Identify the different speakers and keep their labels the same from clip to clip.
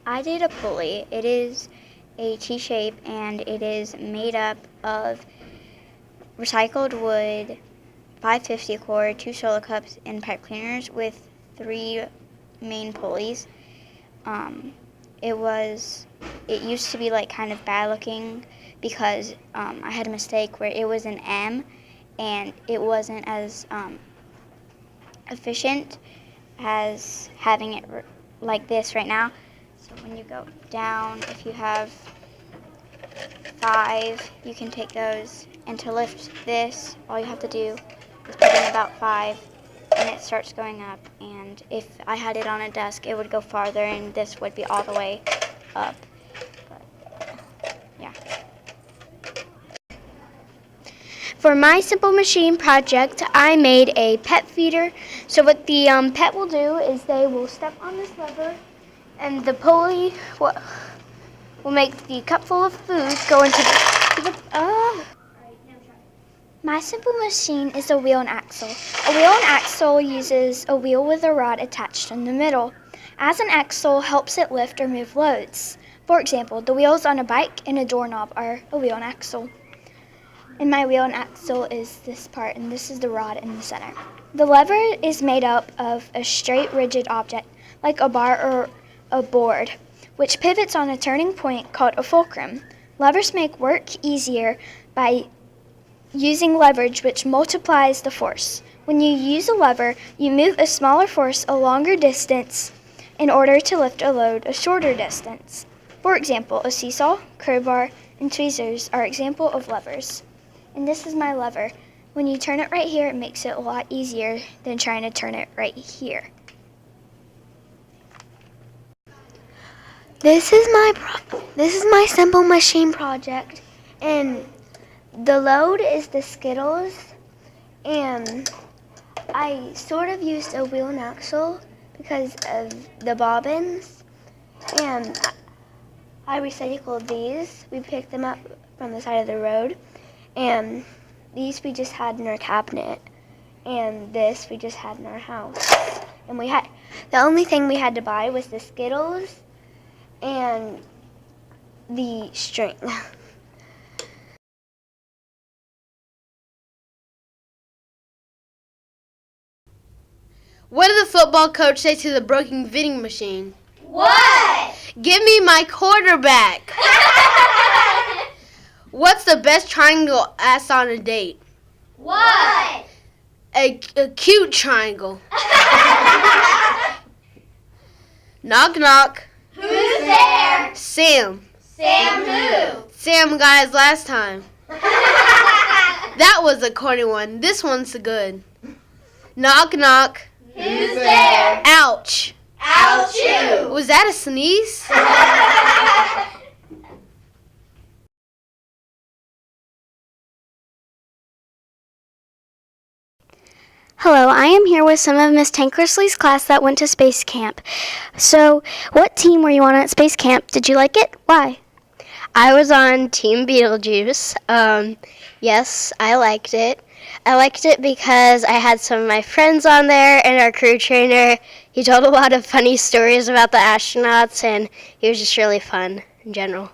Speaker 1: I did a pulley. It is a T-shape and it is made up of recycled wood, 550 cord, 2 solo cups, and pipe cleaners with 3 main pulleys. It used to be like kind of bad looking because I had a mistake where it was an M and it wasn't as efficient as having it like this right now. So when you go down, if you have 5, you can take those, and to lift this, all you have to do is put in about 5, and it starts going up. And if I had it on a desk, it would go farther, and this would be all the way up. But, yeah.
Speaker 2: For my Simple Machine project, I made a pet feeder. So what the pet will do is they will step on this lever, and the pulley will make the cup full of food go into the My Simple Machine is a wheel and axle. A wheel and axle uses a wheel with a rod attached in the middle, as an axle helps it lift or move loads. For example, the wheels on a bike and a doorknob are a wheel and axle. And my wheel and axle is this part, and this is the rod in the center. The lever is made up of a straight, rigid object, like a bar or a board, which pivots on a turning point called a fulcrum. Levers make work easier by using leverage, which multiplies the force. When you use a lever, you move a smaller force a longer distance in order to lift a load a shorter distance. For example, a seesaw, crowbar, and tweezers are examples of levers. And this is my lever. When you turn it right here, it makes it a lot easier than trying to turn it right here. This is my Simple Machine project, and the load is the Skittles, and I sort of used a wheel and axle because of the bobbins, and I recycled these. We picked them up from the side of the road, and these we just had in our cabinet, and this we just had in our house. And the only thing we had to buy was the Skittles and the string.
Speaker 3: What did the football coach say to the broken vending machine?
Speaker 4: What?
Speaker 3: Give me my quarterback. What's the best triangle asked on a date?
Speaker 4: What?
Speaker 3: A cute triangle. Knock, knock.
Speaker 4: Who's there?
Speaker 3: Sam.
Speaker 4: Sam who?
Speaker 3: Sam got his last time. That was a corny one. This one's good. Knock, knock.
Speaker 4: Who's there?
Speaker 3: Ouch.
Speaker 4: Ouchie.
Speaker 3: Was that a sneeze?
Speaker 2: Hello, I am here with some of Miss Tankersley's class that went to space camp. So, what team were you on at space camp? Did you like it? Why?
Speaker 5: I was on Team Beetlejuice. Yes, I liked it. I liked it because I had some of my friends on there, and our crew trainer, he told a lot of funny stories about the astronauts, and he was just really fun in general.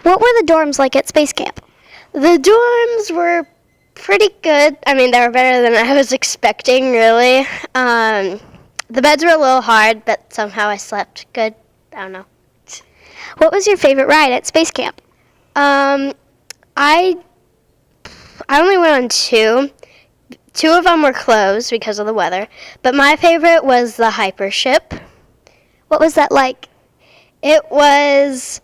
Speaker 2: What were the dorms like at space camp?
Speaker 5: The dorms were pretty good. I mean, they were better than I was expecting, really. The beds were a little hard, but somehow I slept good. I don't know.
Speaker 2: What was your favorite ride at space camp?
Speaker 5: I only went on 2. 2 of them were closed because of the weather, but my favorite was the Hypership.
Speaker 2: What was that like?
Speaker 5: It was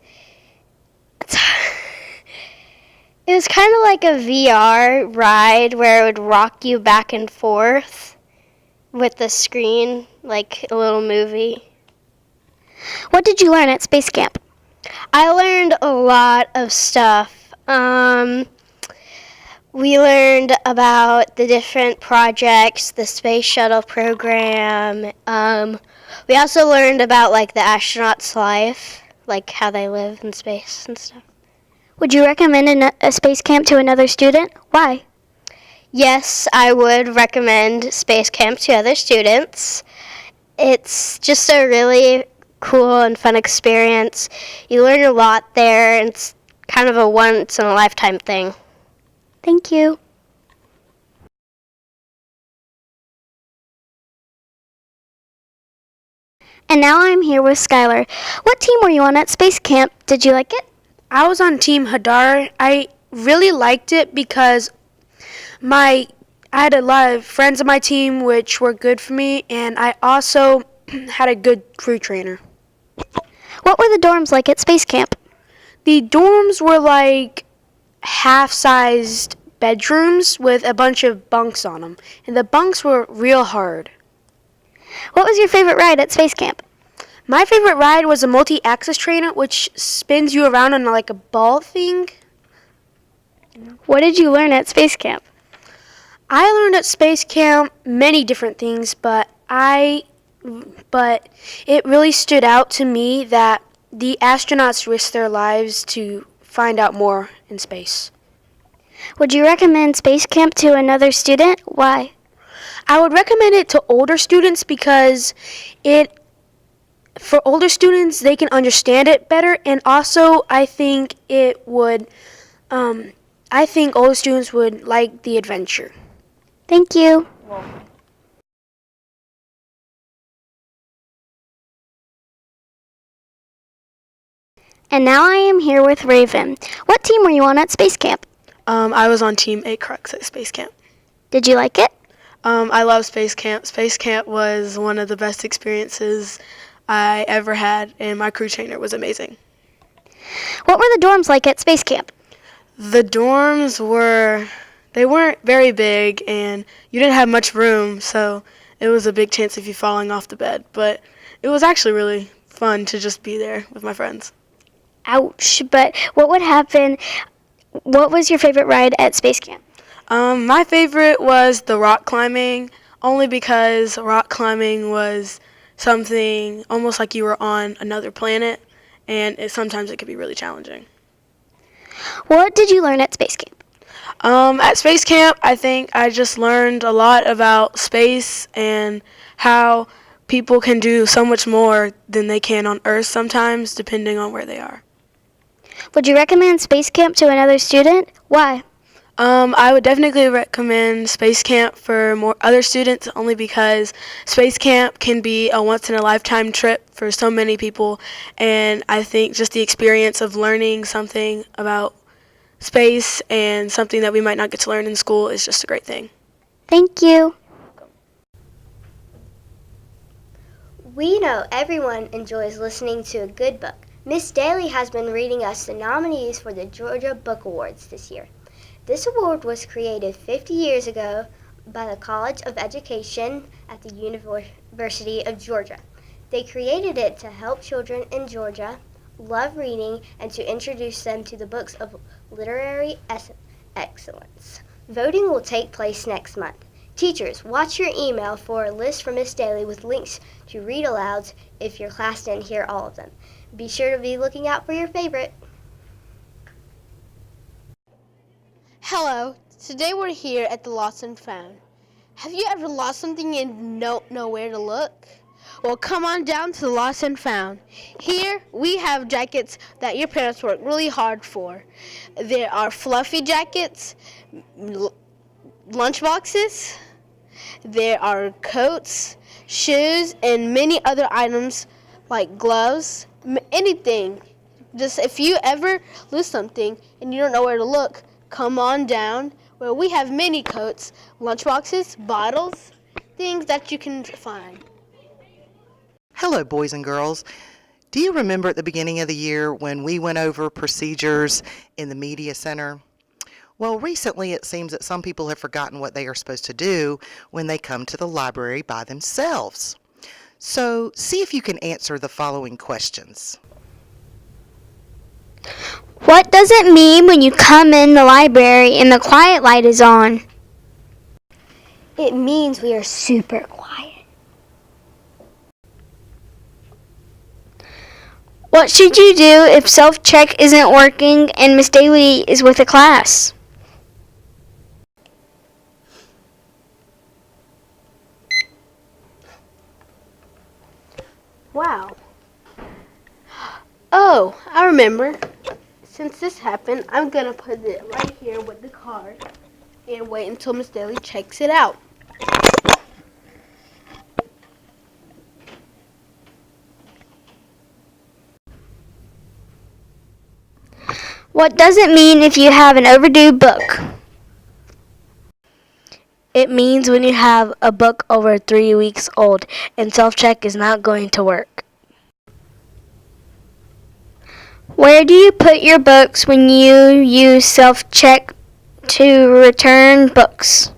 Speaker 5: kind of like a VR ride where it would rock you back and forth with the screen, like a little movie.
Speaker 2: What did you learn at space camp?
Speaker 5: I learned a lot of stuff. We learned about the different projects, the space shuttle program. We also learned about like the astronauts' life, like how they live in space and stuff.
Speaker 2: Would you recommend a space camp to another student? Why?
Speaker 5: Yes, I would recommend space camp to other students. It's just a really cool and fun experience. You learn a lot there, and it's kind of a once-in-a-lifetime thing.
Speaker 2: Thank you. And now I'm here with Skylar. What team were you on at Space Camp? Did you like it?
Speaker 6: I was on Team Hadar. I really liked it because I had a lot of friends on my team which were good for me, and I also had a good crew trainer.
Speaker 2: What were the dorms like at Space Camp?
Speaker 6: The dorms were like half-sized bedrooms with a bunch of bunks on them, and the bunks were real hard.
Speaker 2: What was your favorite ride at Space Camp?
Speaker 6: My favorite ride was a multi-axis train, which spins you around on like a ball thing.
Speaker 2: What did you learn at Space Camp?
Speaker 6: I learned at Space Camp many different things, but it really stood out to me that the astronauts risk their lives to find out more in space.
Speaker 2: Would you recommend Space Camp to another student? Why?
Speaker 6: I would recommend it to older students because for older students, they can understand it better, and also I think older students would like the adventure.
Speaker 2: Thank you. And now I am here with Raven. What team were you on at Space Camp?
Speaker 7: I was on Team 8 Crux at Space Camp.
Speaker 2: Did you like it?
Speaker 7: I love Space Camp. Space Camp was one of the best experiences I ever had, and my crew trainer was amazing.
Speaker 2: What were the dorms like at Space Camp?
Speaker 7: The dorms they weren't very big, and you didn't have much room, so it was a big chance of you falling off the bed. But it was actually really fun to just be there with my friends.
Speaker 2: Ouch, but what would happen? What was your favorite ride at Space Camp?
Speaker 7: My favorite was the rock climbing, only because rock climbing was something almost like you were on another planet, and sometimes it could be really challenging.
Speaker 2: What did you learn at Space Camp?
Speaker 7: At Space Camp, I think I just learned a lot about space and how people can do so much more than they can on Earth sometimes, depending on where they are.
Speaker 2: Would you recommend Space Camp to another student? Why?
Speaker 7: I would definitely recommend Space Camp for more other students, only because Space Camp can be a once-in-a-lifetime trip for so many people, and I think just the experience of learning something about space and something that we might not get to learn in school is just a great thing.
Speaker 2: Thank you.
Speaker 5: We know everyone enjoys listening to a good book. Miss Daly has been reading us the nominees for the Georgia Book Awards this year. This award was created 50 years ago by the College of Education at the University of Georgia. They created it to help children in Georgia love reading and to introduce them to the books of literary excellence. Voting will take place next month. Teachers, watch your email for a list from Miss Daly with links to read alouds if your class didn't hear all of them. Be sure to be looking out for your favorite.
Speaker 3: Hello, today we're here at the Lost and Found. Have you ever lost something and don't know where to look? Well, come on down to the Lost and Found. Here we have jackets that your parents worked really hard for. There are fluffy jackets, lunchboxes, there are coats, shoes, and many other items like gloves, anything. Just if you ever lose something and you don't know where to look, come on down where we have many coats, lunchboxes, bottles, things that you can find.
Speaker 8: Hello, boys and girls. Do you remember at the beginning of the year when we went over procedures in the media center? Well, recently it seems that some people have forgotten what they are supposed to do when they come to the library by themselves. So, see if you can answer the following questions.
Speaker 2: What does it mean when you come in the library and the quiet light is on?
Speaker 5: It means we are super quiet.
Speaker 2: What should you do if self-check isn't working and Miss Daly is with a class?
Speaker 3: Wow, Oh, I remember. Since this happened, I'm gonna put it right here with the card and wait until Miss Daly checks it out.
Speaker 2: What does it mean if you have an overdue book?
Speaker 7: It means when you have a book over 3 weeks old and self-check is not going to work.
Speaker 2: Where do you put your books when you use self-check to return books?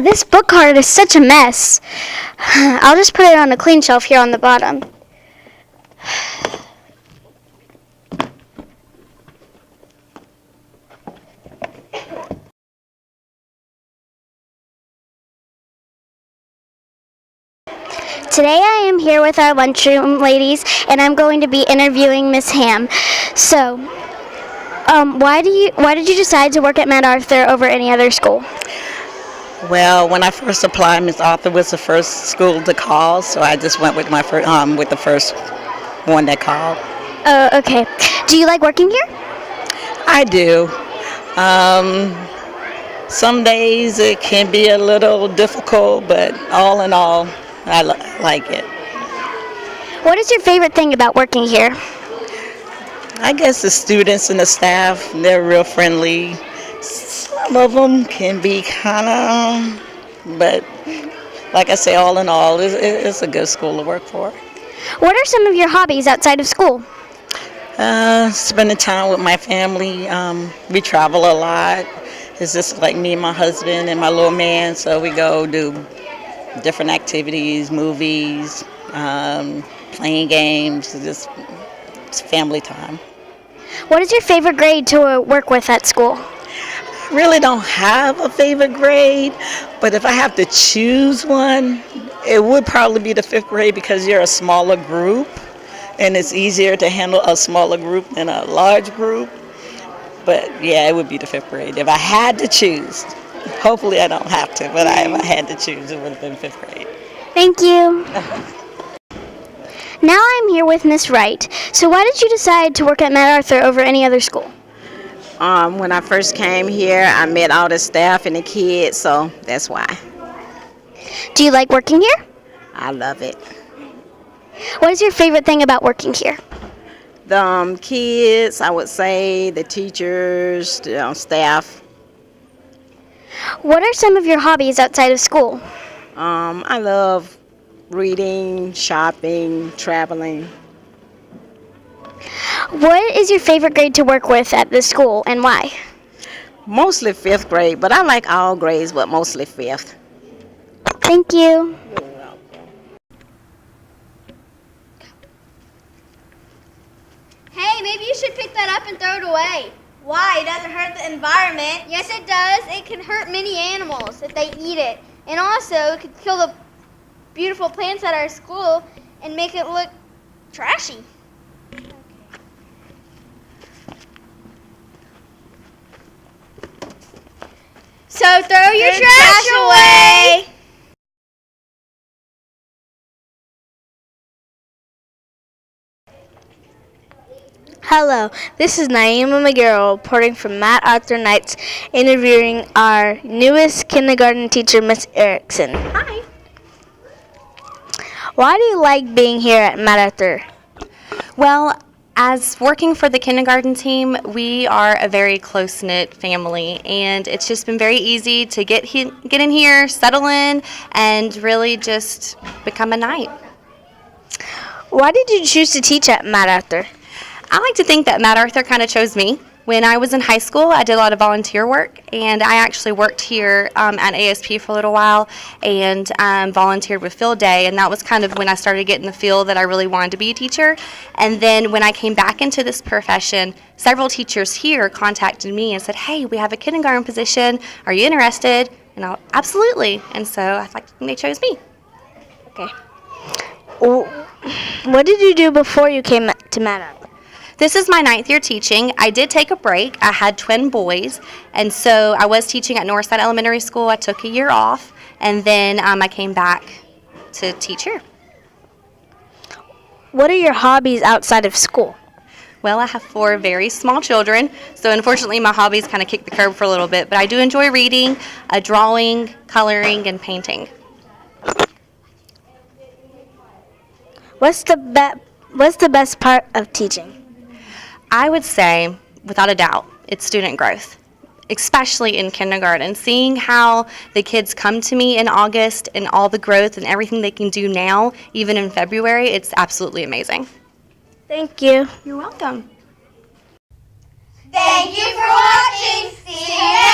Speaker 2: This book card is such a mess. I'll just put it on a clean shelf here on the bottom. Today I am here with our lunchroom ladies, and I'm going to be interviewing Miss Ham. So, why did you decide to work at MacArthur over any other school?
Speaker 9: Well, when I first applied, Miss Arthur was the first school to call, so I just went with my with the first one that called.
Speaker 2: Oh, okay. Do you like working here?
Speaker 9: I do. Some days it can be a little difficult, but all in all, I like it.
Speaker 2: What is your favorite thing about working here?
Speaker 9: I guess the students and the staff, they're real friendly. Some of them can be kind of, but like I say, all in all, it's a good school to work for.
Speaker 2: What are some of your hobbies outside of school?
Speaker 9: Spending time with my family. We travel a lot. It's just like me and my husband and my little man, so we go do different activities, movies, playing games, just it's family time.
Speaker 2: What is your favorite grade to work with at school?
Speaker 9: Really don't have a favorite grade, but if I have to choose one, it would probably be the 5th grade because you're a smaller group and it's easier to handle a smaller group than a large group. But yeah, it would be the 5th grade. If I had to choose, hopefully I don't have to, but if I had to choose, it would have been 5th grade.
Speaker 2: Thank you. Now I'm here with Miss Wright. So why did you decide to work at MacArthur over any other school?
Speaker 10: When I first came here, I met all the staff and the kids, so that's why.
Speaker 2: Do you like working here?
Speaker 10: I love it.
Speaker 2: What is your favorite thing about working here?
Speaker 10: The kids, I would say, the teachers, the staff.
Speaker 2: What are some of your hobbies outside of school?
Speaker 10: I love reading, shopping, traveling.
Speaker 2: What is your favorite grade to work with at this school and why?
Speaker 10: Mostly 5th grade, but I like all grades, but mostly 5th.
Speaker 2: Thank you.
Speaker 1: Hey, maybe you should pick that up and throw it away. Why? It doesn't hurt the environment. Yes, it does. It can hurt many animals if they eat it. And also, it could kill the beautiful plants at our school and make it look trashy. So throw your trash away.
Speaker 5: Hello, this is Naima McGarrell reporting from MacArthur Nights, interviewing our newest kindergarten teacher, Miss Erickson.
Speaker 1: Hi.
Speaker 5: Why do you like being here at MacArthur?
Speaker 11: Well, as working for the kindergarten team, we are a very close-knit family, and it's just been very easy to get in here, settle in, and really just become a Knight.
Speaker 5: Why did you choose to teach at MacArthur?
Speaker 11: I like to think that MacArthur kind of chose me. When I was in high school, I did a lot of volunteer work, and I actually worked here at ASP for a little while and volunteered with Field Day, and that was kind of when I started getting the feel that I really wanted to be a teacher. And then when I came back into this profession, several teachers here contacted me and said, hey, we have a kindergarten position. Are you interested? And I absolutely. And so I think they chose me.
Speaker 5: Okay. What did you do before you came to MacArthur?
Speaker 11: This is my 9th year teaching. I did take a break. I had twin boys, and so I was teaching at Northside Elementary School. I took a year off, and then I came back to teach here.
Speaker 5: What are your hobbies outside of school?
Speaker 11: Well, I have 4 very small children, so unfortunately my hobbies kind of kicked the curb for a little bit, but I do enjoy reading, drawing, coloring, and painting.
Speaker 5: What's the best part of teaching?
Speaker 11: I would say, without a doubt, it's student growth, especially in kindergarten. Seeing how the kids come to me in August and all the growth and everything they can do now, even in February, it's absolutely amazing.
Speaker 5: Thank you.
Speaker 11: You're welcome.
Speaker 4: Thank you for watching. See you next time.